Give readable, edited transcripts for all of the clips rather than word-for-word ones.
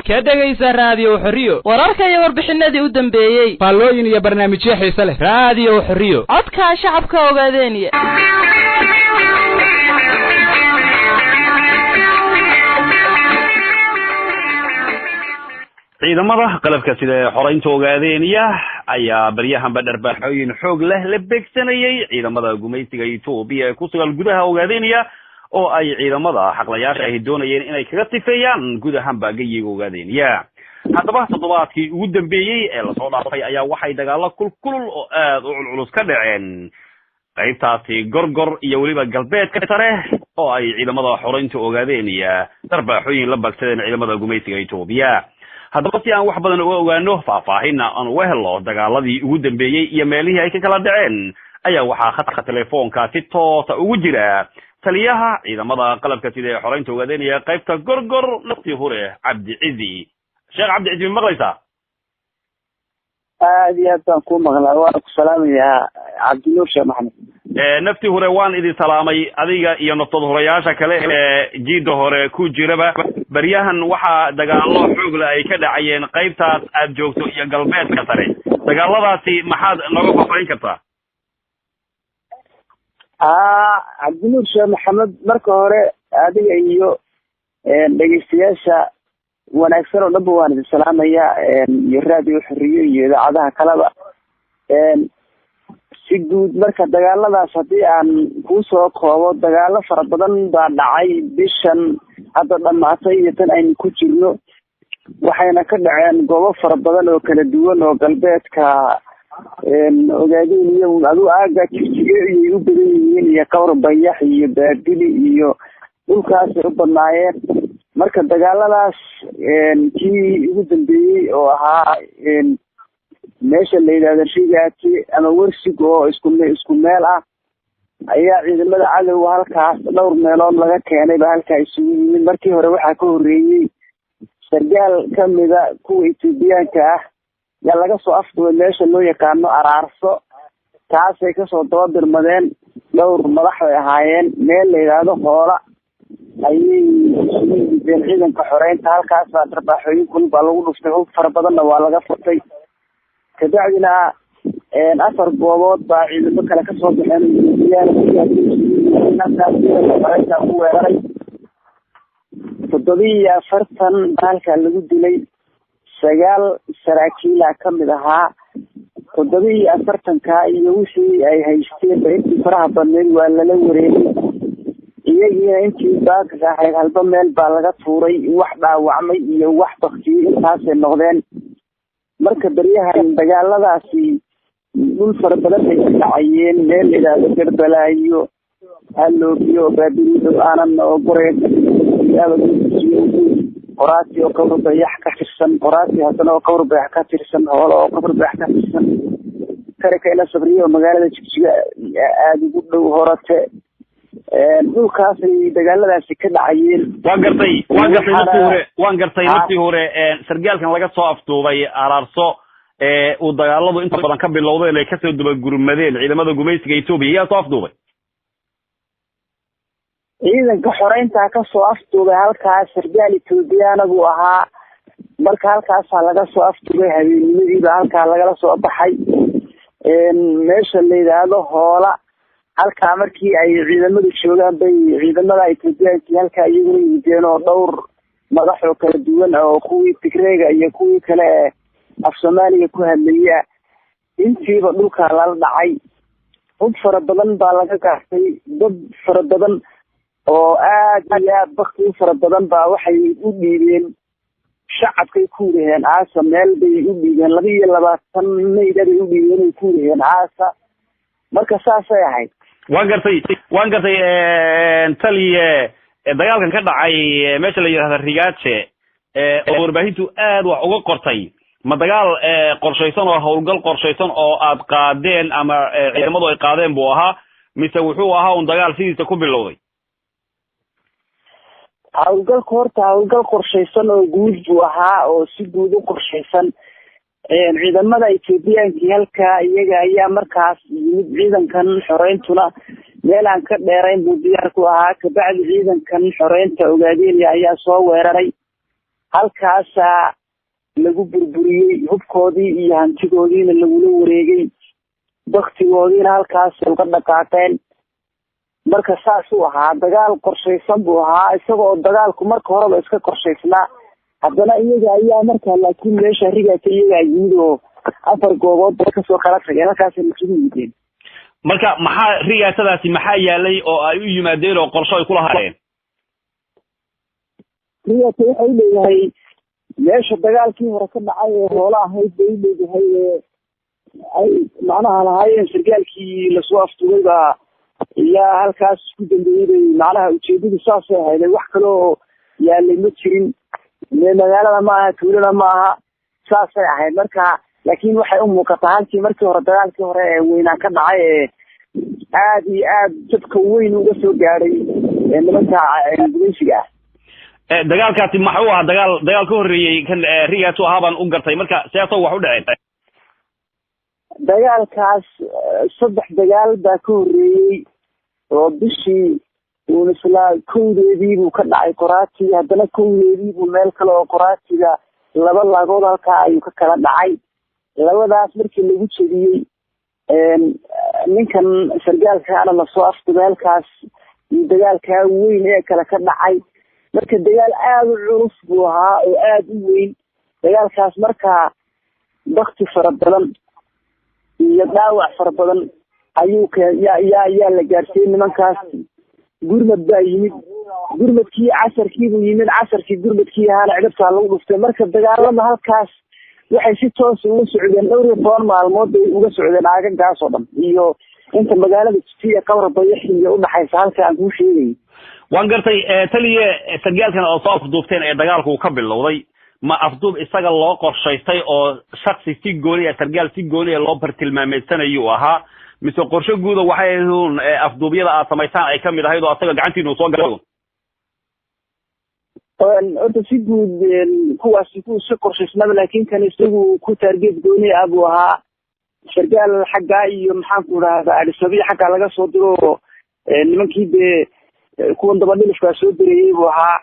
ka dhagaysa raadiyo xuriyo wararka iyo warbixinadii u dambeeyay faalooyin iyo barnaamijyo xiiso leh raadiyo xuriyo codka shacabka ogaadeenaya ciidamada qalabka sida xoreynta ogaadeenaya ayaa baryahan badarbaaxooyin xoog leh la beegsanayay ciidamada gumaysiga Itoobiya ee ku sugan gudaha ogaadeenaya oo ay ciidamada xaqlayaasha ay doonayeen inay kaga tifeeyaan gudahan baagayiga ogaadeenaya haddaba toddobaadkii ugu dambeeyay ee la soo dhaafay ayaa waxay dagaalo kulkulul oo aad u culculus ka dhaceen qaybtaasi gorgor iyo waliba galbeedka sare oo ay ciidamada xoreynta ogaadeenaya darbaaxooyin la bagsadeen ciidamada gumaysiga Itoobiya haddaba si aan wax badan uga ogaano faahfaahinna aan uga helo dagaaladii ugu dambeeyay iyo meelihii ay ka kala dhaceen ayaa waxaa khadka telefoonka si toosa ugu jira taliyaha ciidamada qalabka sida xoreynta ogaadeenaya qaybta gorgor naftii hore Cabdi Cizi sheekh Cabdi Cizi maqlaysaa aad iyo aad baan ku maqlaa waan ku salaamayaa Cabdinuur Sheekh Maxamed naftii hore waan idin salaamay adiga iyo naftooda horeyaasha kale ee jiida hore ku jiraba baryahan waxaa dagaalo xoog leh ay ka dhacayeen qaybtaas aad joogto iyo galbeedka sare dagaaladaasi maxaad nooga faahfaahin kartaa Cabdinuur Sheekh Maxamed marka hore adiga iyo dhageystayaasha wanaagsan oo dhanba waan idin salaamayaa iyo raadiyo xuriyo iyo idaacadaha kaleba si guud marka dagaaladaas haddii aan ku soo koobo dagaalo fara badan baa dhacay bishan hadda dhamaatay iyo tan aynu ku jirno waxayna ka dhaceen goobo fara badan oo kala duwan oo galbeedka ogaadeenaya adu aaga Jigjiga iyo u badan yihiin iyo Qowr Bayax iyo Baabili iyo dhulkaas u badnaayeen marka dagaaladaas kii ugu dambeeyay oo ahaa meesha la yiraahdo Shigaati ama Warsig oo isku meel ah ayaa ciidamada cadawga halkaas dhowr meelood laga keenay halka isugu yimid markii hore waxaa ka horeeyay sargaal kamida kuwa Itoobiyaanka ah yaa laga soo afduubay meesha loo yaqaano Araarso taasay ka soo dabadirmadeen dhowr madax ay ahaayeen meel la yiraahdo Hoola ayay ciidanka xoreynta halkaas baa darbaaxooyin kulul baa lagu dhuftay hub fara badanna waa laga furtay kadibna afar goobood baa ciidamo kale ka soo baxeen ku weeraray 47 halka lagu dilay 9 saraakiil kamid ahaa 47 iyo wixii ay haysteen intii faraha badneed waa lala wareegay iyaga intii baaq ahayd halba meel baa laga tuuray wax dhaawacmay iyo wax baktiyay intaas ay noqdeen marka baryahan dagaaladaasi dhul fara badan ay dhacayeen meel ilaado Garbalaayo haloobiyo Baabili aanan oo goreed qoraati oo Qowr Bayax ka tirsan qoraati hadana oo Qowr Bayax ka tirsan Hoola oo Qowr Bayax ka tirsan kareekayna sabriyo magaalada Jigjiga aad ugu dhow horate dhulkaas ay dagaaladaasi ka dhacayeen waan gartay naftii hore sargaalkan laga soo afduubay Araarso uu dagaaladu inta badan ka bilowday ay ka soo daba gurmadeen ciidamada gumaysiga Itoobiya yaa soo afduubay ciidanka xoreynta ka soo afduubay halkaas sargaal Itoobiyaanagu ahaa marka halkaas laga soo afduubay habeenimadiiba halka laga soo baxay meesha la yiraahdo Hoola halka markii ay ciidamadu joogaan bay ciidamada Itoobiyaanka halka iyagu yimideen oo dhowr madax oo kala duwan oo kuwii Tigreega iyo kuwii kale af Soomaaliya ku hadlaya intiiba dhulka la dhacay hub fara badan baa laga gaartay dad fara badan oo aad iyo aad bakti fara badan baa waxay u dhiibeen shacabkay ku leeyeen aasa meel bay u dhiibeen 22 meeyda bay u dhiibeen ku leeyeen aasa marka saasay ahayd waan gartay taliye dagaalkan ka dhacay meesha la yiraahdo Rigaache oo warbaahintu aad wax uga qortay ma dagaal qorshaysan oo howlgal qorshaysan oo aad qaadeen ama ciidamadu ay qaadeen buu ahaa mise wuxuu ahaa un dagaal sidiisa ku bilowday howlgal qorshaysan oo guud buu ahaa oo si guud u qorshaysan ciidamada Itoobiyaanka halka iyaga ayaa markaas yimid ciidankan xoreyntuna meel aan ka dheerayn buu diyaar ku ahaa kabacdi ciidankan xoreynta ogaadeenaya ayaa soo weeraray halkaasaa lagu burburiyey hubkoodii iyo hantidoodiina lagula wareegay baktigoodiina halkaas uga dhaqaaqeen marka saas uu ahaa dagaal qorshaysan buu ahaa isagoo dagaalku marka horeba iska qorshaysnaa haddana iyaga ayaa markaa laakiin meesha rigaata iyagaa yimid oo 4 goobood bay kasoo kala tageen halkaasay masugu yimideen marka maxaa rigaatadaasi maxaa yaalay oo ay u yimaadeen oo qorsho ay kula haayeen rigaata waxay leeyahay meesha dagaalkii hore ka dhacay ee hoola ahayd bay leedahay ay macnaha lahaayeen sargaalkii lasoo aftugay baa iyaa halkaas ku dambeeyay macnaha ujeedadu saasay ahayd wax kale oo yaalay ma jirin magaalada ma aha tuulada ma aha saasay ahayd marka laakiin waxay u muuqataa halkii markii hore dagaalkii hore ee weynaa ka dhacay ee aad iyo aad dadka weyn uga soo gaadhay nimanka gumaysiga ah dagaalkaasi maxuu ahaa dagaal ka horreeyay kan rigaatu ahaa baan u gartay marka siyaasoo wax u dhaceen dagaalkaas 3 dagaal baa ka horreeyay oo bishii uu isla kowdeedii buu ka dhacay qoraati haddana kowdeedii buu meel kale oo qoraatiga 2 laagood halkaa ayuu ka kala dhacay labadaas markii lagu jebiyey ninkan sargaalkaana lasoo aftugay halkaas dagaalkaa weyn ee kale ka dhacay marka dagaal aad u culus buu ahaa oo aad u weyn dagaalkaas markaa bakti fara badan iyo dhaawac fara badan ayuu yaa la gaarsiiyey nimankaas gurmad baa yimid gurmadkii casarkii buu yimid casarkii gurmadkii ahaana cidabtaa lagu dhuftay marka dagaalada halkaas waxay si toos uga socdeen 12 maalmood bay uga socdeen aagagaas oo dhan iyo inta magaalada Jitiya Qabr Bayax iyo u dhaxaysa halka aan ku sheegay waan gartay taliye sargaalkan oo soo afduubteen ee dagaalku ka bilowday ma afduub isaga loo qorshaystay oo shakhsi si gooni ah sargaal si gooni ah loo bartilmaameedsanayo ahaa mise qorshe guud oo waxay ahayn afduubyada aad samaysaan ay kamid ahayd oo asaga gacantiina soo galay oo si guud kuwaasi ku soo qorshaysnaa laakiin kan isagu ku target gooni ah buu ahaa sargaal xagga iyo maxaan ku raahdaa arisabiya xagga laga soo diro nimankii kuwan dabadhilifka soo dirayay buu ahaa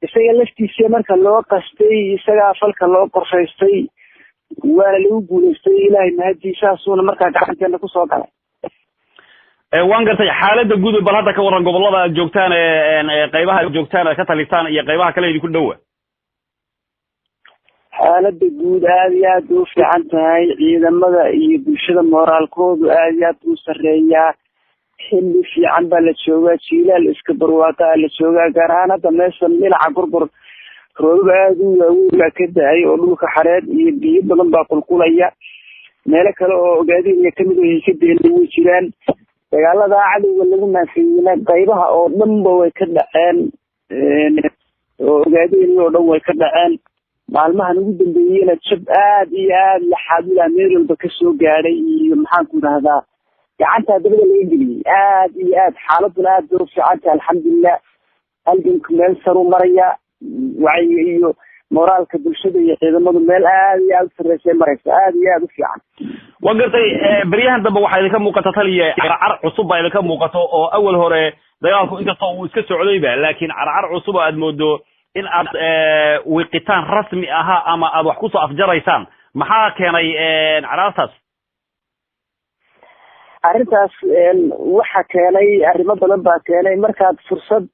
isaga laftiisa marka loo qastay isaga falka loo qorshaystay waana lagu guuleystay ilaahay mahadiisaasuna markaa gacanteena ku soo galay waan gartay xaaladda guud bal hadda ka waran gobolada aad joogtaan qaybaha aad joogtaan ka talistaan iyo qaybaha kale idinku dhowa xaaladda guud aad iyo aad u fiican tahay ciidamada iyo bulshada moraalkoodu aad iyo aad u sarreeyaa xilli fiican baa la joogaa jiilaal iska barwaaqaa la joogaa gaar ahaan hadda meeshan dhinaca gurgur roobab aad u waaweyn baa ka da-ay oo dhulka xareed iyo biyo badan baa qulqulaya meelo kale oo ogaadeen kamid ah ka deelay way jiraan dagaalada cadowga lagu naafiyeyna qaybaha oo dhanba way ka dhaceen oo ogaadeen oo dhan way ka dhaceen maalmahan ugu dambeeyayna jab aad iyo aad la xaadula meel walba ka soo gaadhay iyo maxaan ku rahdaa gacanta dabada laga geliyay aad iyo aad xaaladuna aad u fiican tahay alxamdulilah halganku meel saru maraya wacyiga iyo moraalka bulshada iyo ciidamadu meel aad iyo aad u sarreysay maraysa aad iyo aad u fiican waan gartay baryahan dambe waxaa idinka muuqata taliye carcar cusub baa idinka muuqato oo awal hore dagaalku inkastoo uu iska socdayba laakiin carcar cusub aad moodo in aad wiqitaan rasmi ahaa ama aad wax kusoo afjaraysaan maxaa keenay carartaas arrintaas waxa keenay arrimo badan baa keenay markaad fursad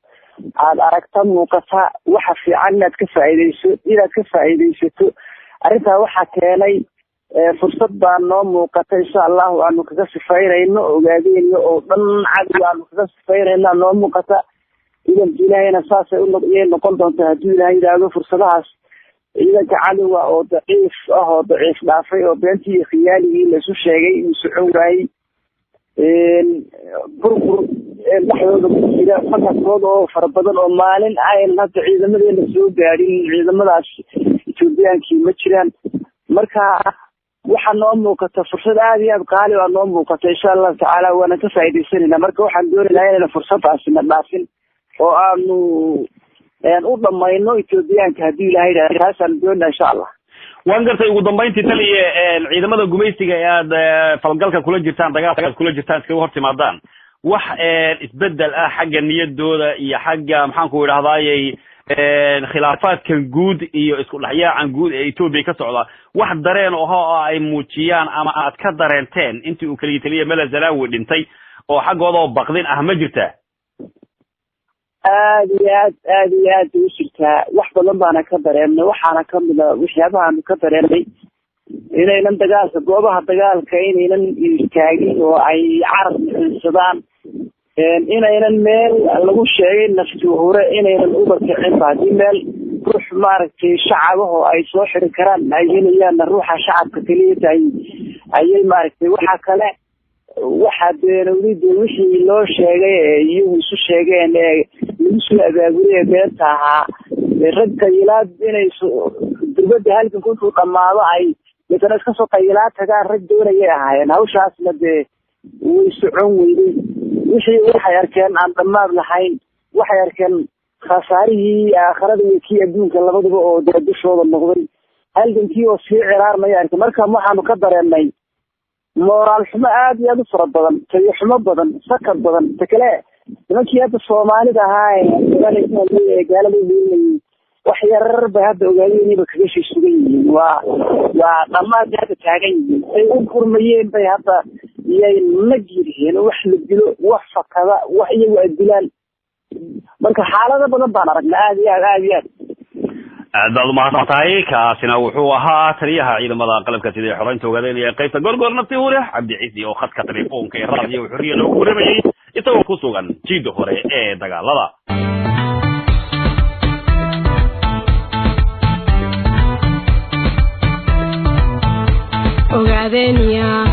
aad aragta muuqata waxa fiican inaad ka faa'iidaysato arrintaa waxaa keenay fursad baa noo muuqata insha allahu aanu kaga sifaynayno ogaadeyno oo dhan cadow aanu kaga sifaynayno noo muuqata ciidanka ilaahayna saasay iyay noqon doonta hadduu ilaahay yidhaahdo fursadahaas ciidanka cadowga oo daciif ah oo daciif dhaafay oo beentii iyo khiyaaligii laisu sheegay uu socon waayey burgur dhexdooda ku jira fakadkooda oo fara badan oo maalin aynan hadda ciidamadeena soo gaadhin ciidamadaas ethoobiyankii ma jiraan marka waxaa noo muuqata fursad aad iyo aad qaali baa noo muuqata insha allahu tacaala waana ka faa'iidaysanayna marka waxaan dooni lahaa inayna fursadaasina dhaafin oo aanu u dhamayno ethoobiyaanka haddii ilahay yidhahdo taasaan doonaa insha allah waan gartay ugu dambayntii taliye ciidamada gumaysiga ee aad falgalka kula jirtaan dagaalka aad kula jirtaan iskaga hor timaadaan wax isbedel ah xagga niyadooda iyo xagga maxaan ku idhahdayay khilaafaadkan guud iyo isku dhaxyaacan guud ee Ethiopia ka socda wax dareen oo ay muujiyaan ama aad ka dareenteen intii uu kaliya taliye Mala Zalawi dhintay oo xaqooda baqdin ah ma jirtaa aad iyo aad u jirtaa wax badan baana ka dareemnay waxaana ka mid ah waxyaabaha ka dareemay inaynan dagaalka goobaha dagaalka inaynan istaagin oo ay carab xilsadaan inaynan meel lagu sheegay nafti hore inaynan uga kicin baadi meel ruux maaragtay shacabah oo ay soo xiri karaan ay helayaan ruuxa shacabka kaliya ay maaragtay waxa kale waxa dawladda wixii loo sheegay iyo isu sheegeen lagu soo abaabulay beerta ahaa ragga ilaad inay dibadda halkan ku dhamaado ay midna ka soo qayla tagaan rag doonayay ahaayeen hawshaasna way socon weyday wixii waxay arkeen aan dhamaad lahayn waxay arkeen khasaarihii aakhirada iyo kii adduunka labaduba oo dushooda noqday halgankii oo sii ciraarmay arkay marka waxaanu ka dareennay moraal xumo aad iyo aad u fara badan tayo xumo badan sakad badan takale nimankii hadda Soomaalida ahaa ee gaalada weynay wax yarar bay hadda ogaadeen inay kaga sugan yihiin waa dhamaad hadda taagan yihiin ay u furmayeen bay hadda iyay nagireen wax la dilo wax fakada wax iyagu adilaan marka xaalada badan baan aragnaa aad iyo aad aad ma tahay kaasina wuxuu ahaa taliyaha ciidamada qalabka sida xoreynta ogaadeenaya qaybta gorgor naftii hore Cabdi Ciisi oo khadka telefoonka ee raadiyo xuriyo loo wareemay isagoo ku sugan jiido hore ee dagaalada ogaadeenaya